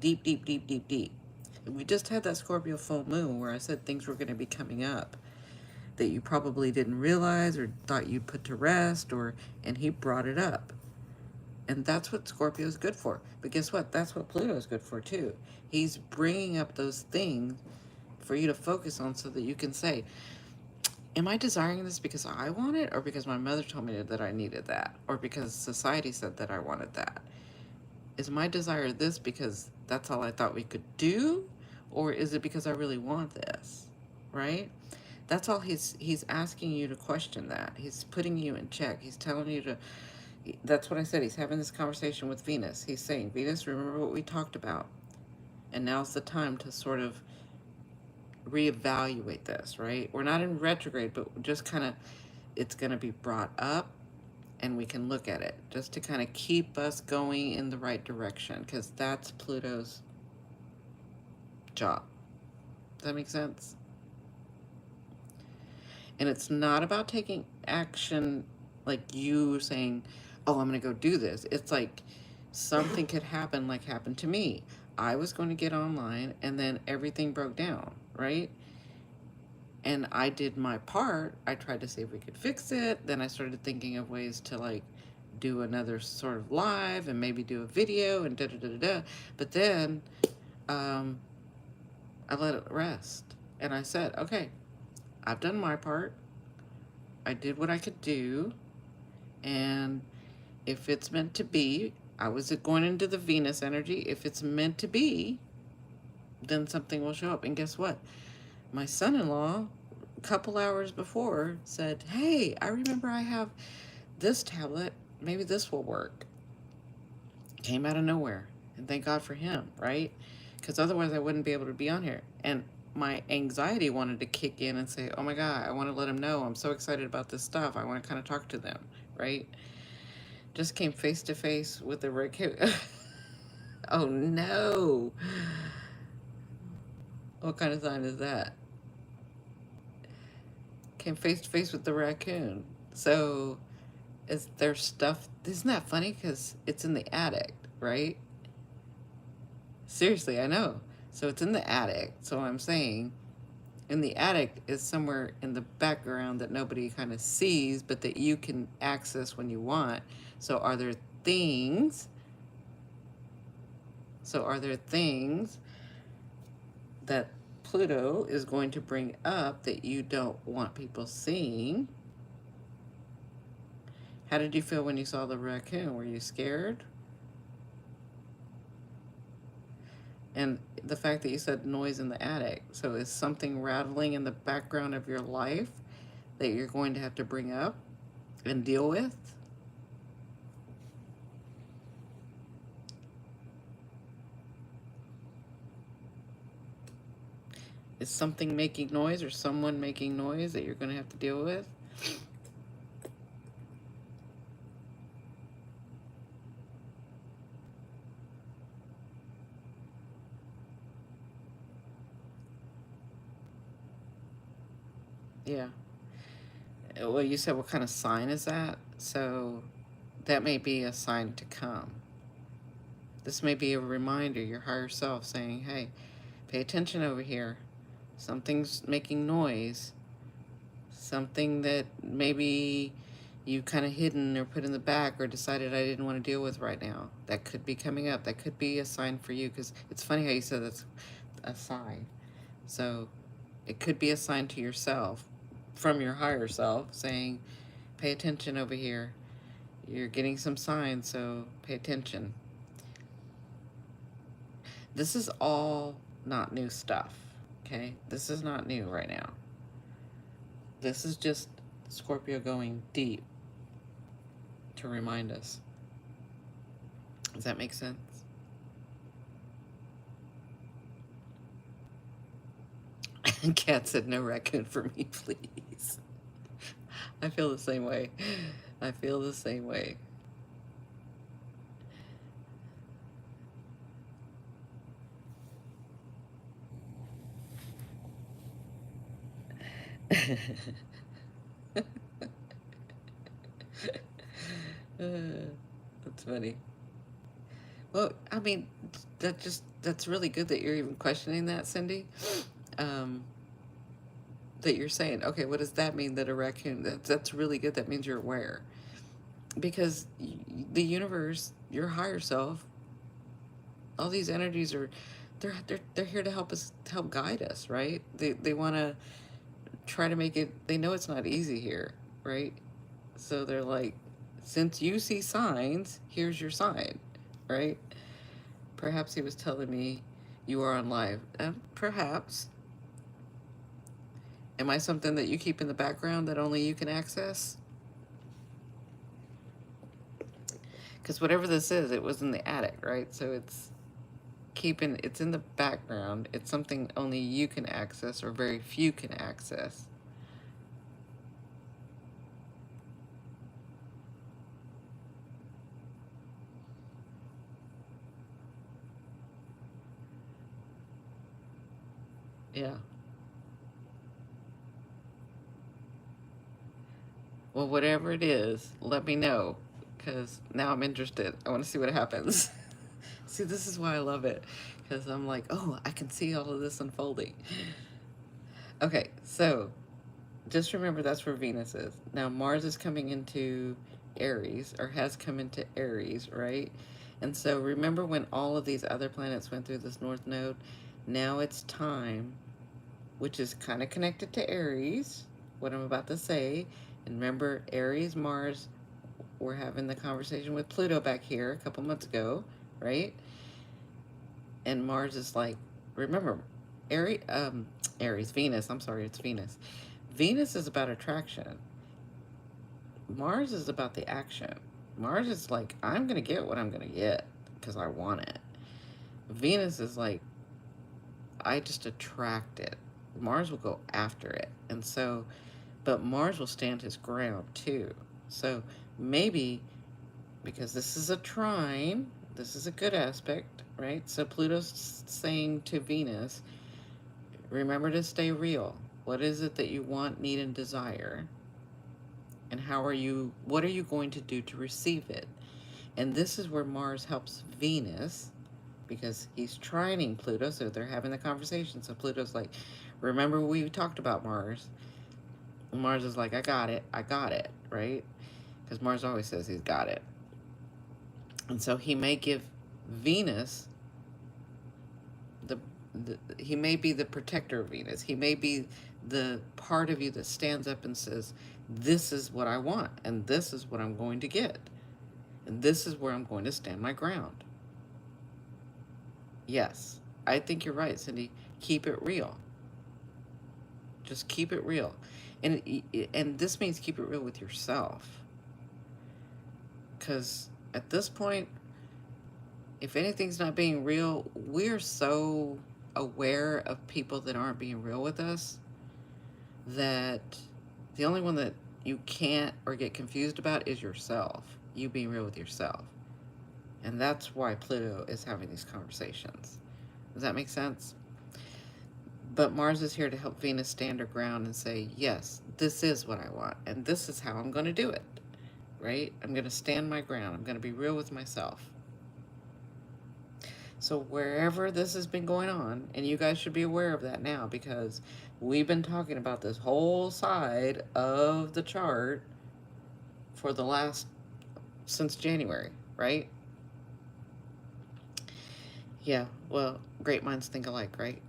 deep, deep, deep, deep, deep. We just had that Scorpio full moon where I said things were going to be coming up that you probably didn't realize or thought you'd put to rest, or and he brought it up. And that's what Scorpio is good for. But guess what? That's what Pluto is good for too. He's bringing up those things for you to focus on so that you can say, am I desiring this because I want it, or because my mother told me that I needed that, or because society said that I wanted that? Is my desire this because that's all I thought we could do, or is it because I really want this? Right? That's all he's asking you to question that. He's putting you in check. He's telling you to that's what I said. He's having this conversation with Venus. He's saying, Venus, remember what we talked about. And now's the time to sort of reevaluate this, right? We're not in retrograde, but just kind of, it's going to be brought up and we can look at it just to kind of keep us going in the right direction, because that's Pluto's job. Does that make sense? And it's not about taking action like you saying, oh, I'm going to go do this. It's like something could happen, like happened to me. I was going to get online and then everything broke down, right? And I did my part. I tried to see if we could fix it. Then I started thinking of ways to like do another sort of live and maybe do a video and da da da da da. But then um, I let it rest. And I said, okay, I've done my part. I did what I could do. And if it's meant to be, I was going into the Venus energy. If it's meant to be, then something will show up. And guess what? My son-in-law, a couple hours before, said, hey, I remember I have this tablet. Maybe this will work. Came out of nowhere. And thank God for him, right? Because otherwise I wouldn't be able to be on here. And my anxiety wanted to kick in and say, oh my God, I want to let him know I'm so excited about this stuff. I want to kind of talk to them, right? Just came face to face with the raccoon. Oh no. What kind of sign is that? Came face to face with the raccoon. So is there stuff? Isn't that funny? Because it's in the attic, right? Seriously, I know. So it's in the attic. So I'm saying in the attic is somewhere in the background that nobody kind of sees, but that you can access when you want. So are there things? So are there things that Pluto is going to bring up that you don't want people seeing? How did you feel when you saw the raccoon? Were you scared? And the fact that you said noise in the attic. So is something rattling in the background of your life that you're going to have to bring up and deal with? Is something making noise or someone making noise that you're going to have to deal with? Yeah. Well, you said what kind of sign is that? So that may be a sign to come. This may be a reminder, your higher self saying, hey, pay attention over here. Something's making noise. Something that maybe you kind of hidden or put in the back or decided I didn't want to deal with right now. That could be coming up. That could be a sign for you, because it's funny how you said that's a sign. So it could be a sign to yourself from your higher self saying, pay attention over here. You're getting some signs, so pay attention. This is all not new stuff, okay? This is not new right now. This is just Scorpio going deep to remind us. Does that make sense? Cat said, no raccoon for me, please. I feel the same way. I feel the same way. That's funny. Well, I mean, that's really good that you're even questioning that, Cindy. Um, that you're saying, okay, what does that mean that a raccoon? That's really good. That means you're aware, because the universe, your higher self, all these energies are, they're here to help us, to help guide us, right? They want to try to make it. They know it's not easy here, right? So they're like, since you see signs, here's your sign, right? Perhaps he was telling me you are on live. Perhaps. Am I something that you keep in the background that only you can access? Because whatever this is, it was in the attic, right? So it's in the background. It's something only you can access or very few can access. Yeah. Well, whatever it is, let me know, because now I'm interested. I want to see what happens. See, this is why I love it, because I'm like, oh, I can see all of this unfolding. Okay, so just remember that's where Venus is. Now, Mars is coming into Aries, or has come into Aries, right? And so remember when all of these other planets went through this North Node? Now it's time, which is kind of connected to Aries, what I'm about to say. And remember, Aries, Mars, we're having the conversation with Pluto back here a couple months ago, right? And Mars is like, remember, Aries, Venus, I'm sorry, it's Venus. Venus is about attraction. Mars is about the action. Mars is like, I'm going to get what I'm going to get because I want it. Venus is like, I just attract it. Mars will go after it. And so, but Mars will stand his ground too. So maybe because this is a trine, this is a good aspect, right? So Pluto's saying to Venus, remember to stay real. What is it that you want, need, and desire? And what are you going to do to receive it? And this is where Mars helps Venus because he's trining Pluto, so they're having the conversation. So Pluto's like, remember we talked about Mars? And Mars is like, I got it, right? Because Mars always says he's got it. And so he may give Venus the, he may be the protector of Venus. He may be the part of you that stands up and says, this is what I want, and this is what I'm going to get, and this is where I'm going to stand my ground. Yes, I think you're right, Cindy. Keep it real. Just keep it real. And this means keep it real with yourself. Because at this point, if anything's not being real, we're so aware of people that aren't being real with us that the only one that you can't or get confused about is yourself. You being real with yourself. And that's why Pluto is having these conversations. Does that make sense? But Mars is here to help Venus stand her ground and say, yes, this is what I want, and this is how I'm going to do it, right? I'm going to stand my ground. I'm going to be real with myself. So wherever this has been going on, and you guys should be aware of that now because we've been talking about this whole side of the chart for since January, right? Yeah, well, great minds think alike, right?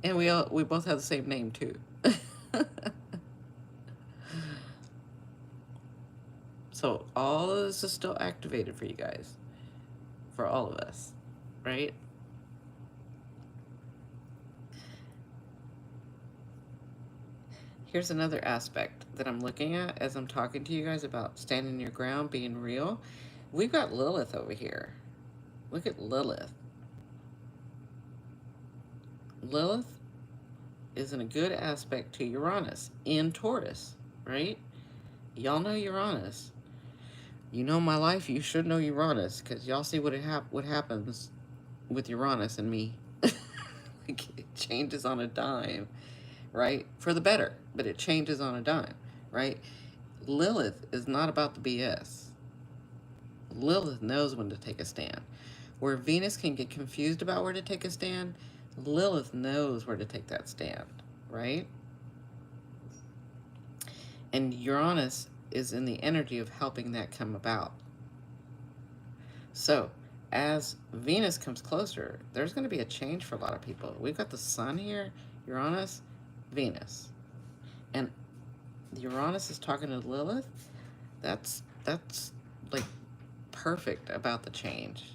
And we both have the same name too. So all of this is still activated for you guys, for all of us, right? Here's another aspect that I'm looking at as I'm talking to you guys about standing your ground, being real. We've got Lilith over here. Look at Lilith. Lilith is in a good aspect to Uranus in Taurus, right? Y'all know Uranus. You know my life, you should know Uranus, because y'all see what happens with Uranus and me. Like, it changes on a dime, right? For the better, but it changes on a dime, right? Lilith is not about the BS. Lilith knows when to take a stand. Where Venus can get confused about where to take a stand, Lilith knows where to take that stand, right? And Uranus is in the energy of helping that come about. So, as Venus comes closer, there's going to be a change for a lot of people. We've got the Sun here, Uranus, Venus. And Uranus is talking to Lilith. That's like perfect about the change.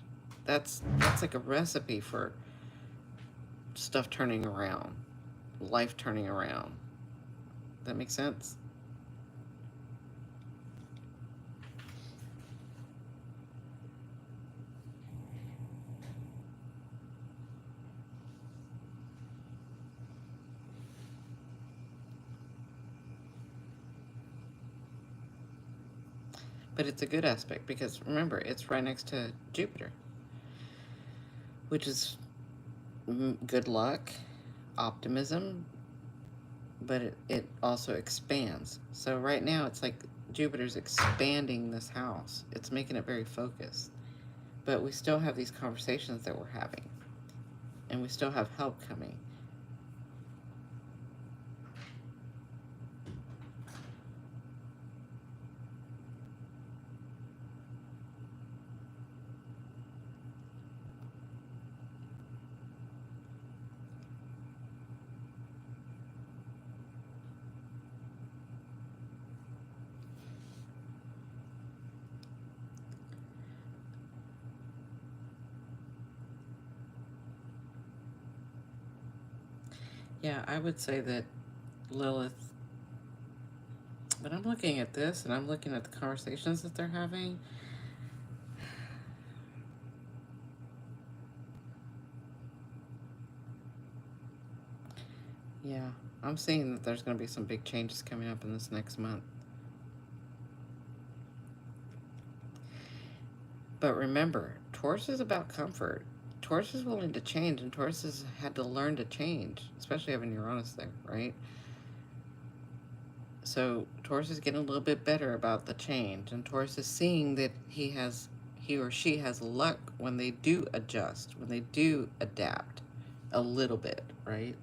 That's like a recipe for stuff turning around, life turning around. That makes sense? But it's a good aspect because remember, it's right next to Jupiter, which is good luck, optimism, but it also expands. So right now it's like Jupiter's expanding this house. It's making it very focused. But we still have these conversations that we're having. And we still have help coming. Yeah, I would say that Lilith, but I'm looking at this and I'm looking at the conversations that they're having. Yeah, I'm seeing that there's going to be some big changes coming up in this next month. But remember, Taurus is about comfort. Taurus is willing to change, and Taurus has had to learn to change, especially having Uranus there, right? So Taurus is getting a little bit better about the change, and Taurus is seeing that he or she has luck when they do adjust, when they do adapt a little bit, right?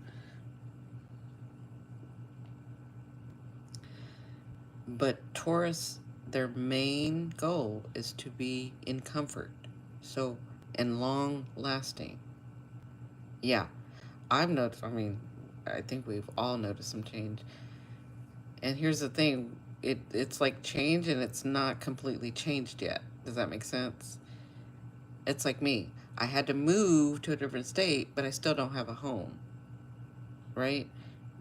But Taurus, their main goal is to be in comfort, so and long lasting. Yeah, I've noticed. I mean, I think we've all noticed some change. And here's the thing: it's like change, and it's not completely changed yet. Does that make sense? It's like me. I had to move to a different state, but I still don't have a home, right?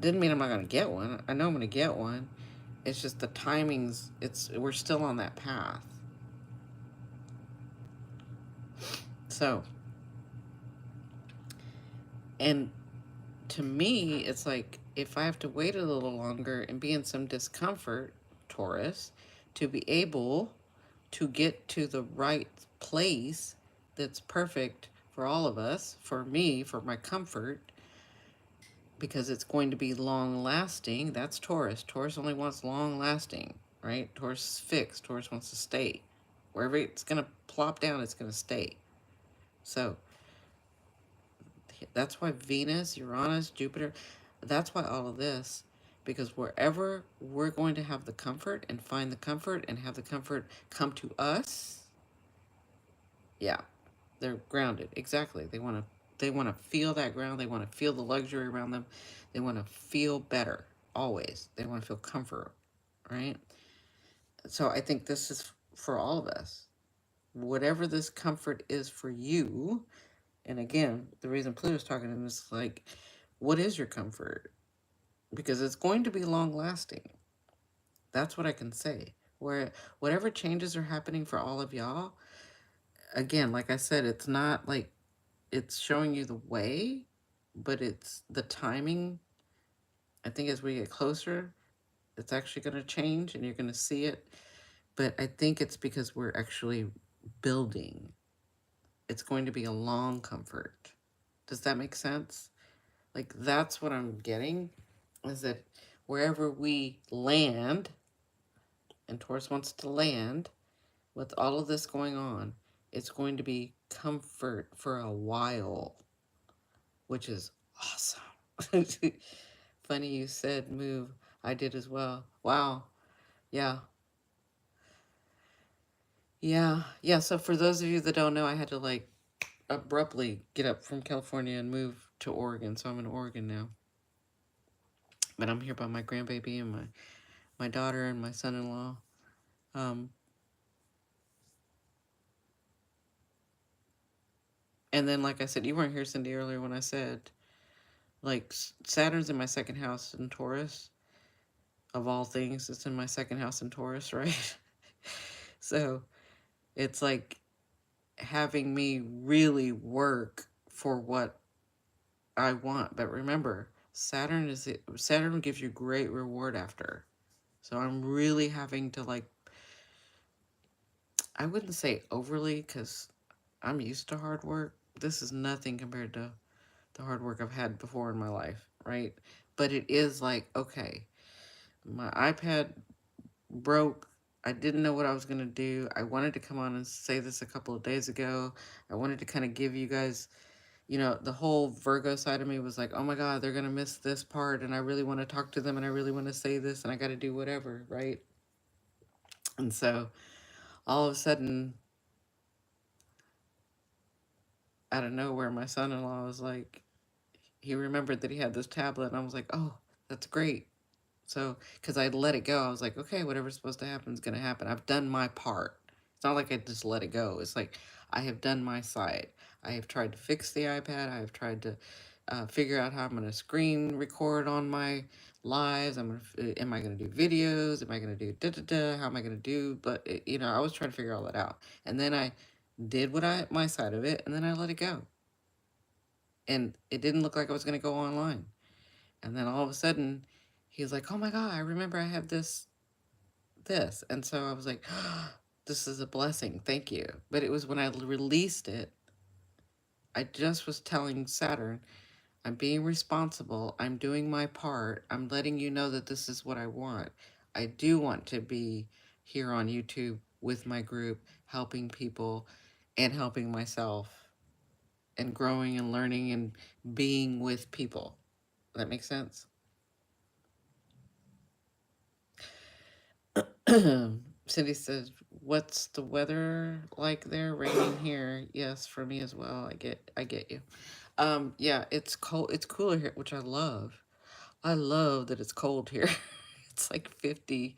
Didn't mean I'm not gonna get one. I know I'm gonna get one. It's just the timings. It's we're still on that path. So, and to me, it's like if I have to wait a little longer and be in some discomfort, Taurus, to be able to get to the right place that's perfect for all of us, for me, for my comfort, because it's going to be long lasting. That's Taurus. Taurus only wants long lasting, right? Taurus is fixed. Taurus wants to stay. Wherever it's going to plop down, it's going to stay. So that's why Venus, Uranus, Jupiter, that's why all of this, because wherever we're going to have the comfort and find the comfort and have the comfort come to us, yeah, they're grounded. Exactly. They want to feel that ground. They want to feel the luxury around them. They want to feel better always. They want to feel comfort, right? So I think this is for all of us. Whatever this comfort is for you, and again, the reason Pluto's talking to them is like, what is your comfort? Because it's going to be long lasting. That's what I can say. Where whatever changes are happening for all of y'all, again, like I said, it's not like it's showing you the way, but it's the timing. I think as we get closer, it's actually going to change and you're going to see it. But I think it's because we're actually building. It's going to be a long comfort. Does that make sense? Like, that's what I'm getting is that wherever we land, and Taurus wants to land with all of this going on, it's going to be comfort for a while, which is awesome. Funny you said move. I did as well. Wow. Yeah. Yeah. Yeah. So for those of you that don't know, I had to like abruptly get up from California and move to Oregon. So I'm in Oregon now. But I'm here by my grandbaby and my daughter and my son-in-law. Um, and then, like I said, you weren't here, Cindy, earlier when I said, like, Saturn's in my second house in Taurus. Of all things, it's in my second house in Taurus, right? So it's like having me really work for what I want. But remember, Saturn gives you great reward after. So I'm really having to like, I wouldn't say overly because I'm used to hard work. This is nothing compared to the hard work I've had before in my life, right? But it is like, okay, my iPad broke. I didn't know what I was going to do. I wanted to come on and say this a couple of days ago. I wanted to kind of give you guys, the whole Virgo side of me was like, oh my God, they're going to miss this part. And I really want to talk to them and I really want to say this and I got to do whatever, right? And so all of a sudden, out of nowhere, my son in law was like, he remembered that he had this tablet. And I was like, oh, that's great. So, because I let it go, I was like, okay, whatever's supposed to happen is going to happen. I've done my part. It's not like I just let it go. It's like I have done my side. I have tried to fix the iPad. I have tried to figure out how I'm going to screen record on my lives. Am I going to do videos? Am I going to do da da da? How am I going to do? But I was trying to figure all that out, and then I did my side of it, and then I let it go, and it didn't look like I was going to go online. And then all of a sudden, he's like, "Oh my god, I remember I have this." And so I was like, "This is a blessing. Thank you." But it was when I released it, I just was telling Saturn, "I'm being responsible. I'm doing my part. I'm letting you know that this is what I want. I do want to be here on YouTube with my group, helping people and helping myself and growing and learning and being with people." That makes sense? Cindy says, "What's the weather like there? Raining here." Yes, for me as well. I get you. Yeah, it's cold. It's cooler here, which I love. I love that it's cold here. It's like 50,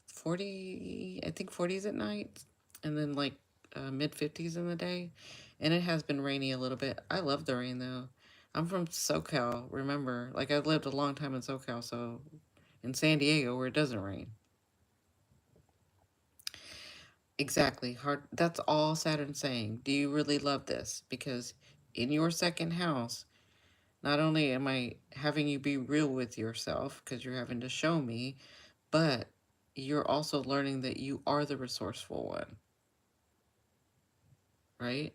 40. I think 40s at night, and then like mid 50s in the day. And it has been rainy a little bit. I love the rain though. I'm from SoCal, remember? Like, I've lived a long time in SoCal, so in San Diego where it doesn't rain. Exactly. Hard. That's all Saturn's saying. Do you really love this? Because in your second house, not only am I having you be real with yourself because you're having to show me, but you're also learning that you are the resourceful one, right?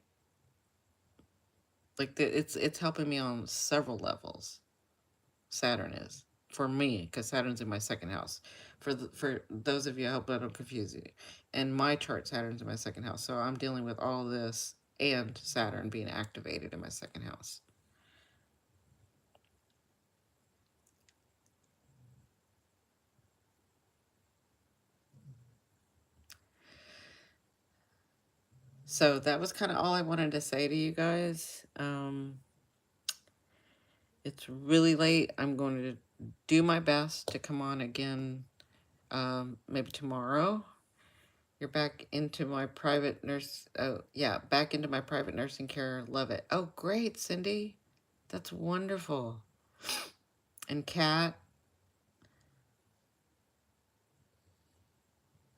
Like, it's helping me on several levels. Saturn is for me because Saturn's in my second house. For those of you, I hope I don't confuse you. In my chart, Saturn's in my second house, so I'm dealing with all this and Saturn being activated in my second house. So that was kind of all I wanted to say to you guys. It's really late. I'm going to do my best to come on again, maybe tomorrow. You're back into my private nurse. Oh, yeah, back into my private nursing care. Love it. Oh, great, Cindy. That's wonderful. And Kat,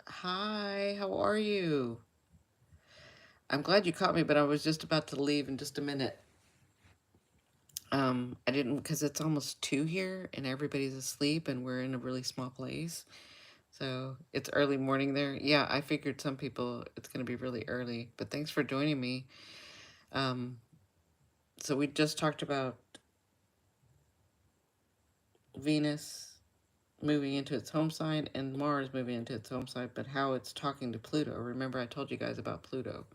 hi, how are you? I'm glad you caught me, but I was just about to leave in just a minute. I didn't because it's almost 2 here and everybody's asleep and we're in a really small place. So it's early morning there. Yeah, I figured some people it's gonna be really early, but thanks for joining me. Um, so we just talked about Venus moving into its home sign and Mars moving into its home sign, but how it's talking to Pluto. Remember I told you guys about Pluto.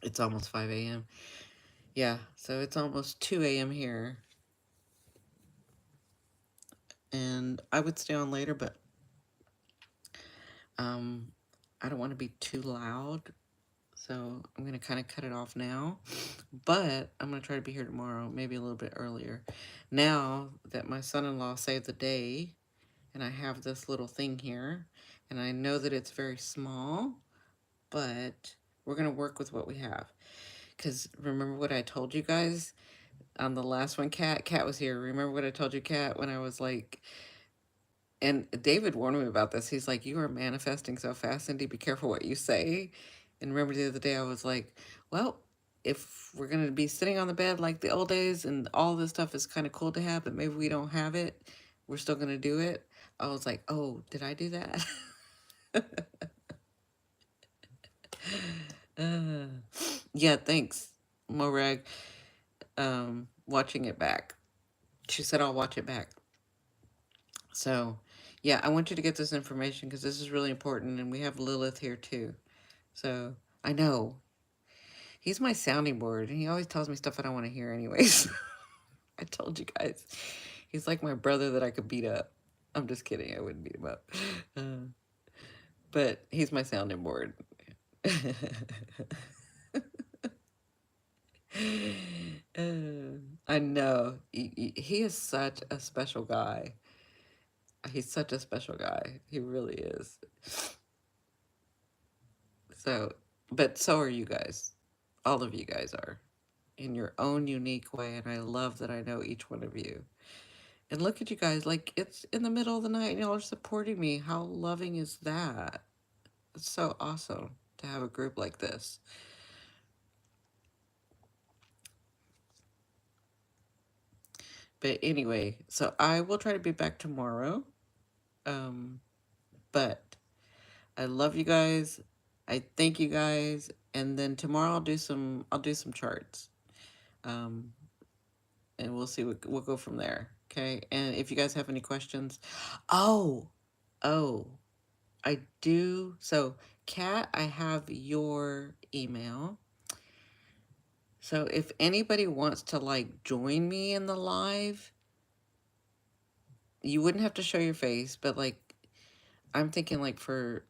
It's almost 5 a.m. Yeah, so it's almost 2 a.m. here. And I would stay on later, but um I don't want to be too loud. So I'm going to kind of cut it off now. But I'm going to try to be here tomorrow, maybe a little bit earlier. Now that my son-in-law saved the day and I have this little thing here, and I know that it's very small, but we're going to work with what we have. Because remember what I told you guys on the last one, Kat? Kat was here. Remember what I told you, Kat, when I was like, and David warned me about this. He's like, "You are manifesting so fast, Cindy. Be careful what you say." And remember the other day, I was like, "Well, if we're gonna be sitting on the bed like the old days, and all this stuff is kind of cool to have, but maybe we don't have it, we're still gonna do it." I was like, "Oh, did I do that?" uh, yeah, thanks, Morag. Watching it back. She said I'll watch it back. So, yeah, I want you to get this information because this is really important, and we have Lilith here too. So I know he's my sounding board, and he always tells me stuff I don't want to hear, anyways. I told you guys, he's like my brother that I could beat up. I'm just kidding. I wouldn't beat him up, uh, but he's my sounding board. I know he is such a special guy. He's such a special guy. He really is. So, but so are you guys. All of you guys are in your own unique way, and I love that I know each one of you. And look at you guys, like it's in the middle of the night and y'all are supporting me. How loving is that? It's so awesome to have a group like this. But anyway, so I will try to be back tomorrow. Um, but I love you guys. I thank you guys, and then tomorrow I'll do some charts. Um, and we'll see we'll go from there. Okay. And if you guys have any questions, oh, oh, I do. So, Kat, I have your email. So if anybody wants to like join me in the live, you wouldn't have to show your face, but like I'm thinking like for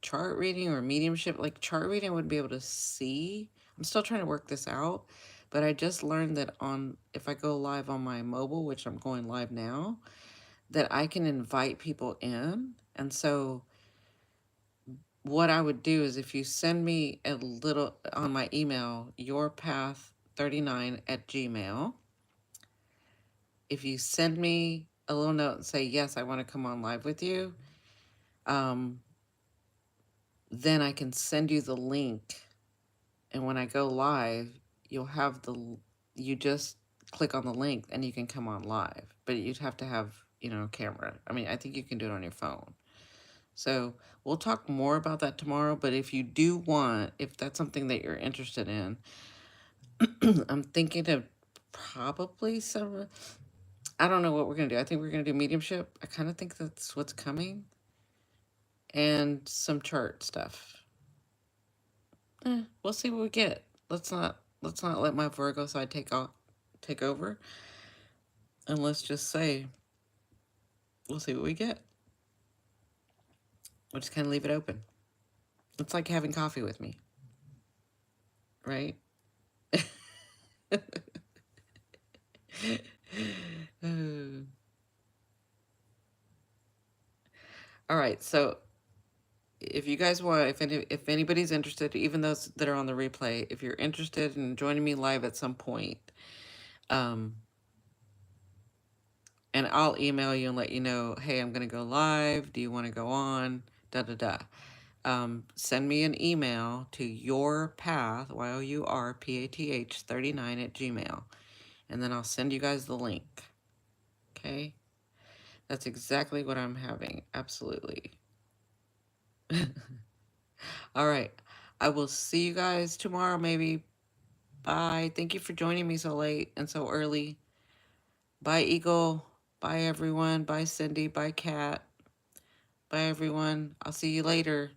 chart reading or mediumship, like chart reading I would be able to see. I'm still trying to work this out, but I just learned that on if I go live on my mobile, which I'm going live now, that I can invite people in. And so what I would do is if you send me a little on my email, yourpath39 at Gmail, if you send me a little note and say, yes, I want to come on live with you, um, then I can send you the link. And when I go live, you'll have you just click on the link and you can come on live. But you'd have to have, a camera. I mean, I think you can do it on your phone. So we'll talk more about that tomorrow. But if you do want, if that's something that you're interested in, I'm thinking of probably some, I don't know what we're going to do. I think we're going to do mediumship. I kind of think that's what's coming. And some chart stuff. We'll see what we get. Let's not let my Virgo side take over. And let's just say we'll see what we get. We'll just kind of leave it open. It's like having coffee with me, right? All right, so if you guys want, if anybody's interested, even those that are on the replay, if you're interested in joining me live at some point, um, and I'll email you and let you know, hey, I'm gonna go live. Do you want to go on? Da da da. Send me an email to yourpath, yourpath 39 at Gmail, and then I'll send you guys the link. Okay, that's exactly what I'm having. Absolutely. All right. I will see you guys tomorrow, maybe. Bye. Thank you for joining me so late and so early. Bye, Eagle. Bye, everyone. Bye, Cindy. Bye, Kat. Bye, everyone. I'll see you later.